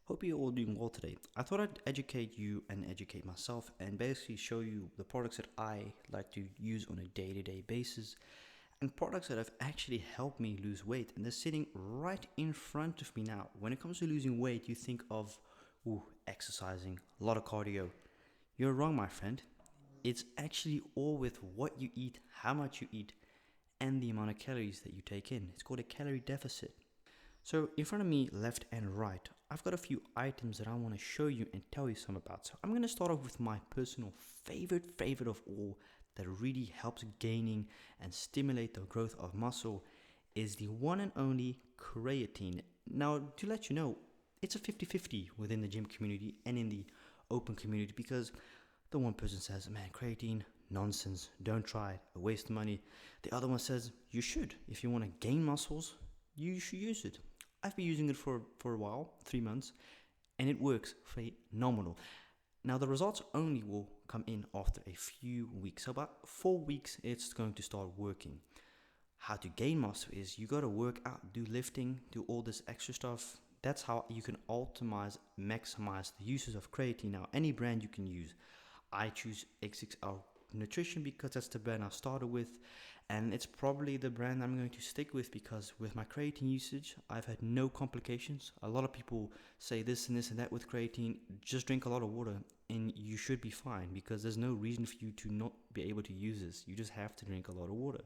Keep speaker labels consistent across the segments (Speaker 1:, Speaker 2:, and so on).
Speaker 1: Hope you're all doing well today. I thought I'd educate you and educate myself and basically show you the products that I like to use on a day-to-day basis and products that have actually helped me lose weight, and they're sitting right in front of me now. When it comes to losing weight, you think of exercising, a lot of cardio. You're wrong, my friend. It's actually all with what you eat, how much you eat, and the amount of calories that you take in. It's called a calorie deficit. So in front of me, left and right, I've got a few items that I want to show you and tell you some about. So I'm going to start off with my personal favorite of all that really helps gaining and stimulate the growth of muscle is the one and only creatine. Now, to let you know, it's a 50-50 within the gym community and in the open community, because the one person says, man, creatine, nonsense, don't try it, a waste of money. The other one says, you should. If you want to gain muscles, you should use it. I've been using it for a while, 3 months, and it works phenomenal. Now, the results only will come in after a few weeks. So about 4 weeks, it's going to start working. How to gain muscle is you got to work out, do lifting, do all this extra stuff. That's how you can maximize the uses of creatine. Now, any brand you can use. I choose XXL Nutrition because that's the brand I started with, and it's probably the brand I'm going to stick with because with my creatine usage, I've had no complications. A lot of people say this and this and that with creatine. Just drink a lot of water and you should be fine, because there's no reason for you to not be able to use this. You just have to drink a lot of water.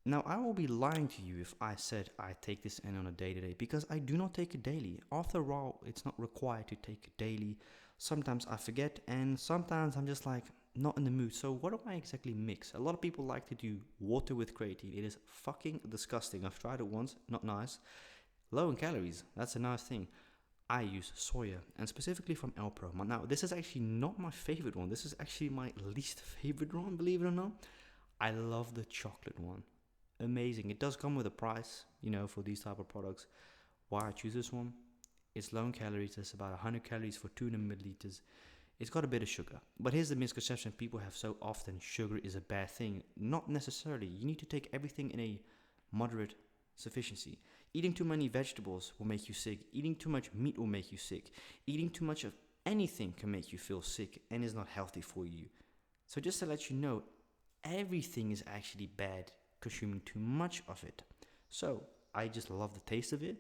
Speaker 1: Now, I will be lying to you if I said I take this in on a day-to-day, because I do not take it daily. After a while, it's not required to take it daily. Sometimes I forget, and sometimes I'm just like, not in the mood. So what do I exactly mix? A lot of people like to do water with creatine. It is fucking disgusting. I've tried it once, not nice. Low in calories, that's a nice thing. I use soya, and specifically from Alpro. Now, this is actually not my favorite one. This is actually my least favorite one, believe it or not. I love the chocolate one. Amazing. It does come with a price, for these type of products. Why I choose this one? It's low in calories. It's about 100 calories for 200 milliliters. It's got a bit of sugar. But here's the misconception people have so often: sugar is a bad thing. Not necessarily. You need to take everything in a moderate sufficiency. Eating too many vegetables will make you sick. Eating too much meat will make you sick. Eating too much of anything can make you feel sick and is not healthy for you. So just to let you know, everything is actually bad consuming too much of it. So I just love the taste of it.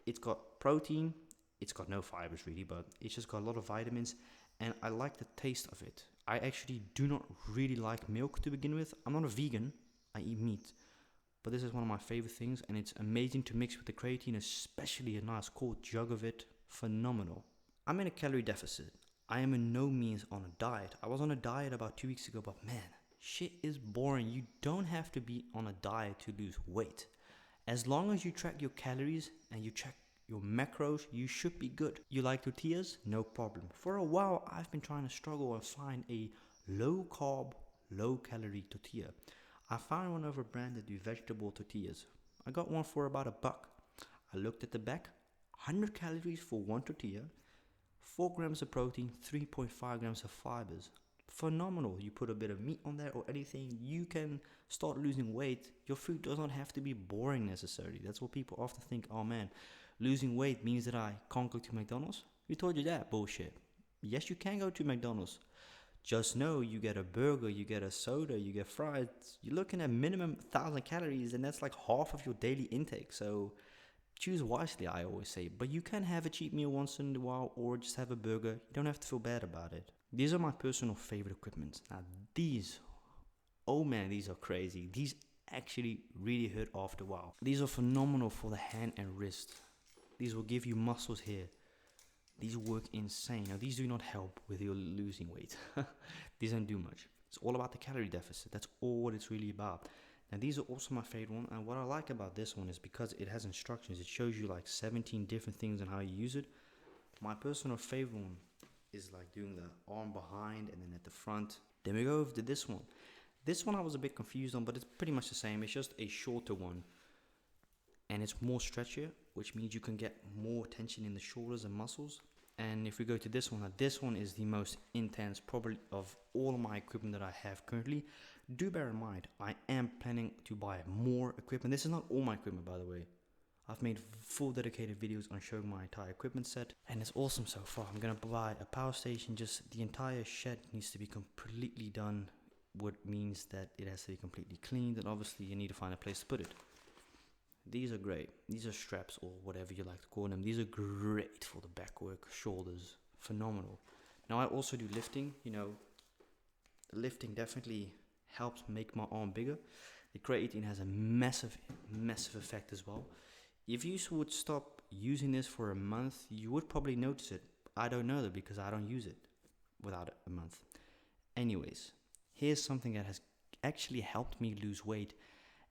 Speaker 1: It's got protein. It's got no fibers really, but it's just got a lot of vitamins, and I like the taste of it. I actually do not really like milk to begin with. I'm not a vegan. I eat meat. But this is one of my favorite things, and it's amazing to mix with the creatine, especially a nice cold jug of it. Phenomenal. I'm in a calorie deficit. I am in no means on a diet. I was on a diet about 2 weeks ago, but man, shit is boring. You don't have to be on a diet to lose weight. As long as you track your calories and you track your macros, you should be good. You like tortillas? No problem. For a while, I've been trying to struggle and find a low carb, low calorie tortilla. I found one of a brand that do vegetable tortillas. I got one for about $1. I looked at the back, 100 calories for one tortilla, 4 grams of protein, 3.5 grams of fibers. Phenomenal. You put a bit of meat on there or anything, you can start losing weight. Your food does not have to be boring necessarily. That's what people often think. Oh man, losing weight means that I can't go to McDonald's. Who told you that? Bullshit. Yes, you can go to McDonald's. Just know you get a burger, you get a soda, you get fries. You're looking at minimum 1,000 calories, and that's like half of your daily intake. So choose wisely, I always say. But you can have a cheat meal once in a while, or just have a burger. You don't have to feel bad about it. These are my personal favorite equipment. Now these, oh man, these are crazy. These actually really hurt after a while. These are phenomenal for the hand and wrist. These will give you muscles here. These work insane. Now these do not help with your losing weight. These don't do much. It's all about the calorie deficit. That's all what it's really about. Now these are also my favorite one, and what I like about this one is because it has instructions. It shows you like 17 different things on how you use it. My personal favorite one is like doing the arm behind and then at the front. Then we go over to this one. This one I was a bit confused on, but it's pretty much the same. It's just a shorter one, and it's more stretchier, which means you can get more tension in the shoulders and muscles. And if we go to this one, now this one is the most intense probably of all of my equipment that I have currently. Do bear in mind, I am planning to buy more equipment. This is not all my equipment, by the way. I've made full dedicated videos on showing my entire equipment set, and it's awesome so far. I'm gonna buy a power station. Just the entire shed needs to be completely done, what means that it has to be completely cleaned, and obviously you need to find a place to put it. These are great. These are straps, or whatever you like to call them. These are great for the back work, shoulders, phenomenal. Now I also do lifting. Lifting definitely helps make my arm bigger. The creatine has a massive effect as well. If you would stop using this for a month, you would probably notice it. I don't know that because I don't use it without a month. Anyways, here's something that has actually helped me lose weight.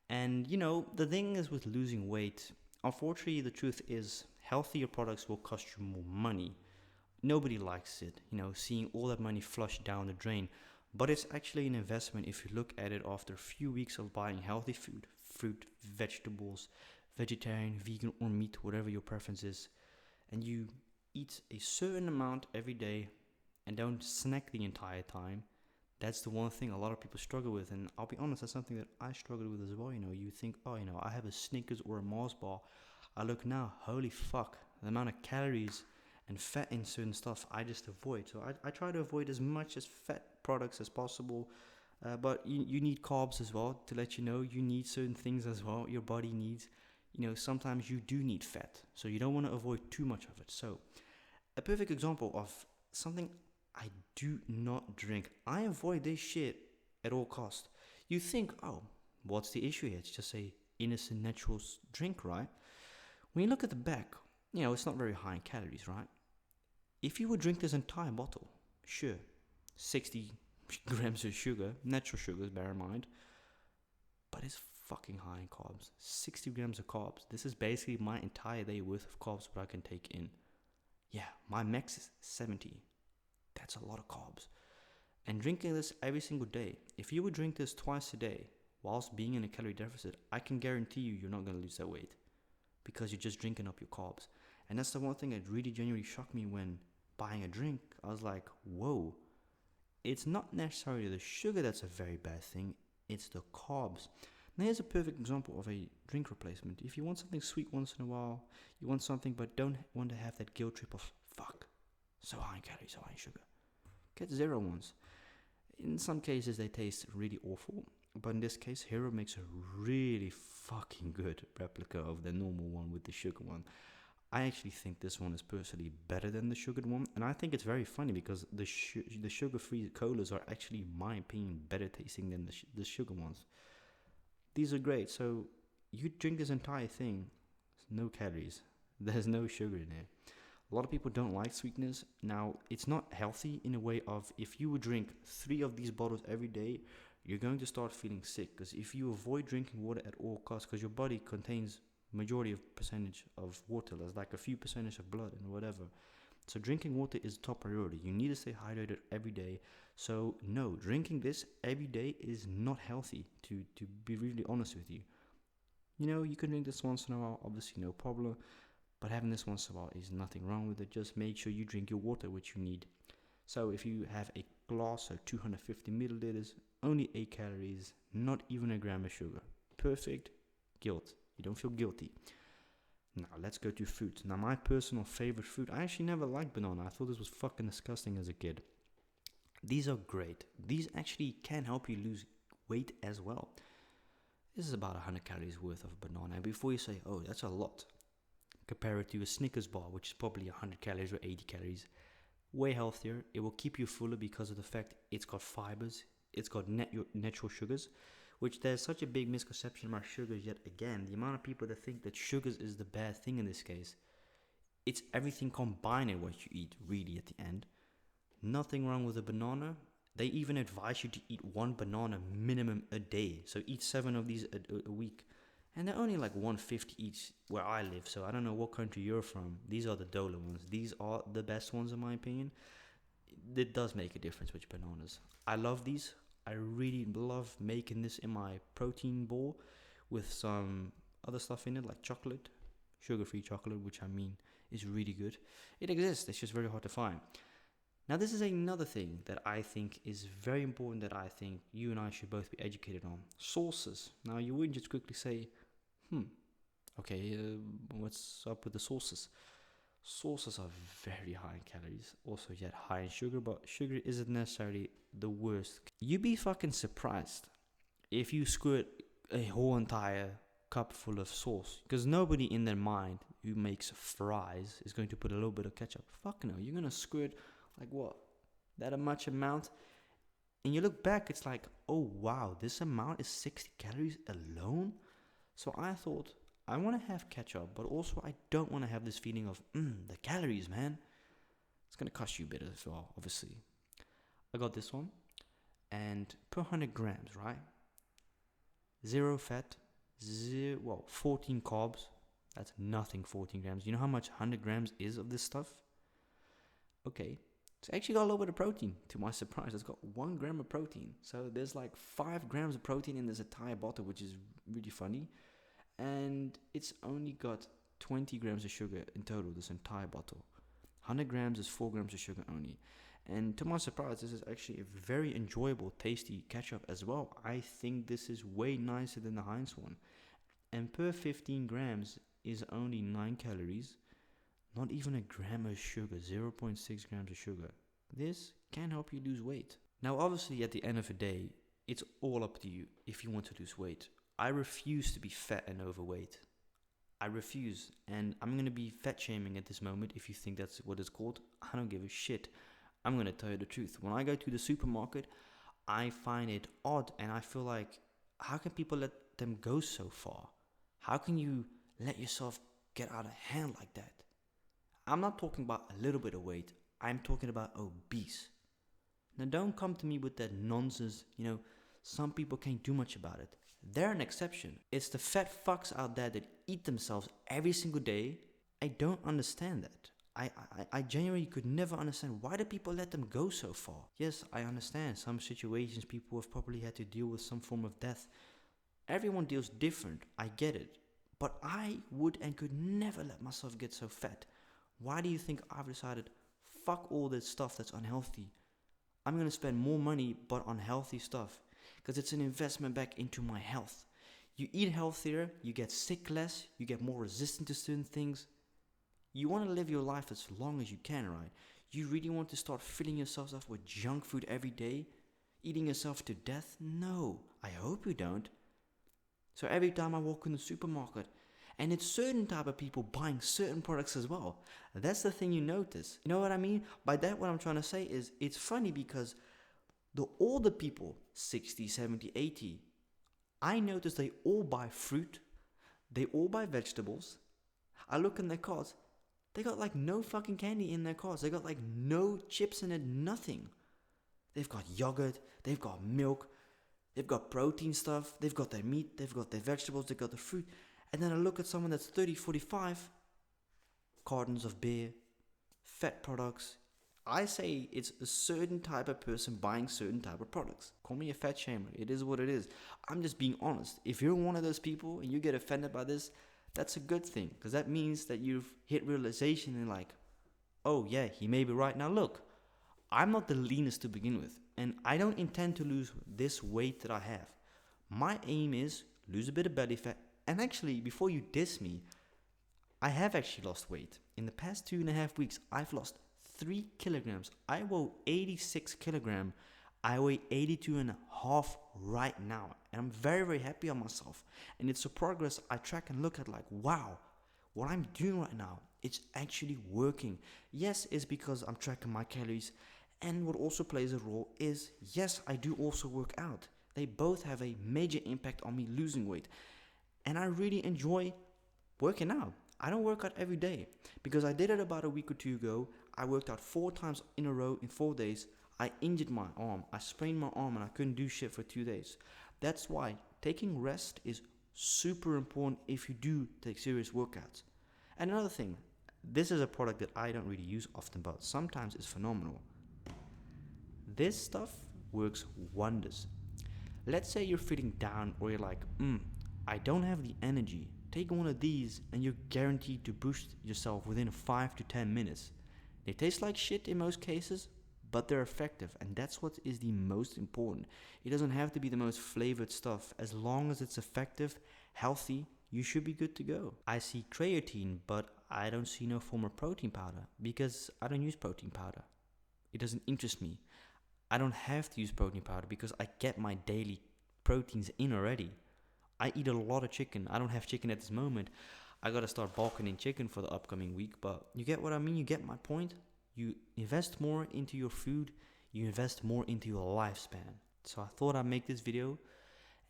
Speaker 1: And the thing is with losing weight, unfortunately, the truth is healthier products will cost you more money. Nobody likes it, seeing all that money flushed down the drain. But it's actually an investment if you look at it after a few weeks of buying healthy food, fruit, vegetables, vegetarian, vegan, or meat, whatever your preference is, and you eat a certain amount every day and don't snack the entire time. That's the one thing a lot of people struggle with, and I'll be honest, that's something that I struggled with as well. You think, oh, I have a Snickers or a Mars bar. I look now, holy fuck, the amount of calories and fat in certain stuff I just avoid. So I try to avoid as much as fat products as possible, but you need carbs as well. To let you know, you need certain things as well. Your body needs, sometimes you do need fat, so you don't want to avoid too much of it. So a perfect example of something I do not drink. I avoid this shit at all costs. You think, oh, what's the issue here? It's just a innocent natural drink, right? When you look at the back, it's not very high in calories, right? If you would drink this entire bottle, sure, 60 grams of sugar, natural sugars, bear in mind, but it's fucking high in carbs. 60 grams of carbs. This is basically my entire day worth of carbs what I can take in. Yeah, my max is 70. That's a lot of carbs. And drinking this every single day, if you would drink this twice a day whilst being in a calorie deficit, I can guarantee you're not going to lose that weight because you're just drinking up your carbs. And that's the one thing that really genuinely shocked me when buying a drink. I was like, whoa, it's not necessarily the sugar that's a very bad thing, it's the carbs. Now here's a perfect example of a drink replacement. If you want something sweet once in a while, you want something but don't want to have that guilt trip of, fuck, so high in calories, so high in sugar, get zero ones. In some cases they taste really awful, but in this case Hero makes a really fucking good replica of the normal one with the sugar one. I actually think this one is personally better than the sugared one, and I think it's very funny because the sugar-free colas are actually, in my opinion, better tasting than the sugar ones. These are great. So you drink this entire thing, no calories, there's no sugar in it. A lot of people don't like sweetness. Now, it's not healthy in a way of if you would drink 3 of these bottles every day, you're going to start feeling sick. Because if you avoid drinking water at all costs, because your body contains majority of percentage of water, there's like a few percentage of blood and whatever. So drinking water is top priority. You need to stay hydrated every day. So no, drinking this every day is not healthy, to be really honest with you. You can drink this once in a while, obviously no problem. But having this once in a while is nothing wrong with it. Just make sure you drink your water, which you need. So if you have a glass of 250 milliliters, only 8 calories, not even a gram of sugar. Perfect. Guilt. You don't feel guilty. Now let's go to fruit. Now my personal favorite fruit, I actually never liked banana. I thought this was fucking disgusting as a kid. These are great. These actually can help you lose weight as well. This is about 100 calories worth of banana. And before you say, oh, that's a lot, compare it to a Snickers bar, which is probably 100 calories or 80 calories. Way healthier. It will keep you fuller because of the fact it's got fibers, it's got natural sugars, which there's such a big misconception about sugars. Yet again, the amount of people that think that sugars is the bad thing in this case, it's everything combined in what you eat, really, at the end. Nothing wrong with a banana. They even advise you to eat 1 banana minimum a day. So eat 7 of these a week. And they're only like 150 each where I live. So I don't know what country you're from. These are the Dola ones. These are the best ones in my opinion. It does make a difference with bananas. I love these. I really love making this in my protein bowl with some other stuff in it, like chocolate, sugar-free chocolate, which I mean is really good. It exists, it's just very hard to find. Now this is another thing that I think is very important, that I think you and I should both be educated on. Sauces. Now you wouldn't just quickly say, Okay, what's up with the sauces? Sauces are very high in calories, also yet high in sugar, but sugar isn't necessarily the worst. You'd be fucking surprised if you squirt a whole entire cup full of sauce, because nobody in their mind who makes fries is going to put a little bit of ketchup. Fuck no, you're gonna squirt like what? That much amount, and you look back, it's like, oh wow, this amount is 60 calories alone. So I thought, I want to have ketchup, but also I don't want to have this feeling of the calories, man. It's gonna cost you a bit as well, obviously. I got this one, and per 100 grams, right? Zero fat, 14 carbs. That's nothing, 14 grams. You know how much 100 grams is of this stuff? Okay, it's actually got a little bit of protein. To my surprise, it's got 1 gram of protein. So there's like 5 grams of protein in this entire bottle, which is really funny. And it's only got 20 grams of sugar in total, this entire bottle. 100 grams is 4 grams of sugar only. And to my surprise, this is actually a very enjoyable, tasty ketchup as well. I think this is way nicer than the Heinz one. And per 15 grams is only 9 calories. Not even a gram of sugar, 0.6 grams of sugar. This can help you lose weight. Now, obviously, at the end of the day, it's all up to you if you want to lose weight. I refuse to be fat and overweight. I refuse. And I'm going to be fat shaming at this moment if you think that's what it's called. I don't give a shit. I'm going to tell you the truth. When I go to the supermarket, I find it odd and I feel like, how can people let them go so far? How can you let yourself get out of hand like that? I'm not talking about a little bit of weight. I'm talking about obese. Now don't come to me with that nonsense, some people can't do much about it. They're an exception. It's the fat fucks out there that eat themselves every single day. I don't understand that. I genuinely could never understand why do people let them go so far. Yes, I understand some situations people have probably had to deal with some form of death. Everyone deals different, I get it. But I would and could never let myself get so fat. Why do you think I've decided, fuck all this stuff that's unhealthy? I'm going to spend more money but on healthy stuff because it's an investment back into my health. You eat healthier, you get sick less, you get more resistant to certain things. You want to live your life as long as you can, right? You really want to start filling yourself up with junk food every day? Eating yourself to death? No, I hope you don't. So every time I walk in the supermarket, and it's certain type of people buying certain products as well. That's the thing you notice. You know what I mean? By that, what I'm trying to say is, it's funny because the older people, 60, 70, 80, I notice they all buy fruit, they all buy vegetables. I look in their carts, they got like no fucking candy in their carts. They got like no chips in it, nothing. They've got yogurt, they've got milk, they've got protein stuff, they've got their meat, they've got their vegetables, they've got the fruit. And then I look at someone that's 30, 45, cartons of beer, fat products. I say it's a certain type of person buying certain type of products. Call me a fat shamer. It is what it is. I'm just being honest. If you're one of those people and you get offended by this, that's a good thing. Because that means that you've hit realization and like, oh yeah, he may be right. Now look, I'm not the leanest to begin with. And I don't intend to lose this weight that I have. My aim is lose a bit of belly fat. And actually, before you diss me, I have actually lost weight. In the past 2.5 weeks, I've lost 3 kilograms. I weigh 86 kilograms. I weigh 82.5 right now. And I'm very, very happy on myself. And it's a progress I track and look at like, wow, what I'm doing right now, it's actually working. Yes, it's because I'm tracking my calories. And what also plays a role is, yes, I do also work out. They both have a major impact on me losing weight. And I really enjoy working out. I don't work out every day because I did it about a week or two ago. I worked out 4 times in a row in 4 days. I injured my arm. I sprained my arm and I couldn't do shit for 2 days. That's why taking rest is super important if you do take serious workouts. And another thing, this is a product that I don't really use often, but sometimes it's phenomenal. This stuff works wonders. Let's say you're feeling down or you're like, I don't have the energy. Take one of these and you're guaranteed to boost yourself within 5 to 10 minutes. They taste like shit in most cases, but they're effective, and that's what is the most important. It doesn't have to be the most flavored stuff. As long as it's effective, healthy, you should be good to go. I see creatine, but I don't see no form of protein powder because I don't use protein powder. It doesn't interest me. I don't have to use protein powder because I get my daily proteins in already. I eat a lot of chicken. I don't have chicken at this moment. I gotta start bulking in chicken for the upcoming week, but you get what I mean? You get my point? You invest more into your food, you invest more into your lifespan. So I thought I'd make this video.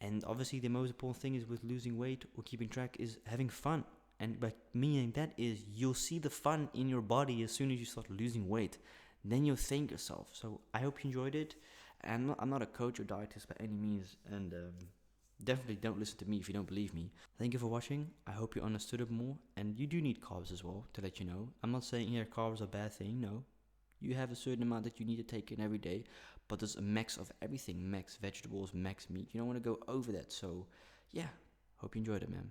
Speaker 1: And obviously the most important thing is with losing weight or keeping track is having fun. And by meaning that is you'll see the fun in your body as soon as you start losing weight. Then you'll thank yourself. So I hope you enjoyed it. And I'm not a coach or dietist by any means. And definitely don't listen to me if you don't believe me. Thank you for watching. I hope you understood it more. And you do need carbs as well, to let you know. I'm not saying here carbs are a bad thing. No. You have a certain amount that you need to take in every day. But there's a max of everything. Max vegetables, max meat. You don't want to go over that. So yeah, hope you enjoyed it, man.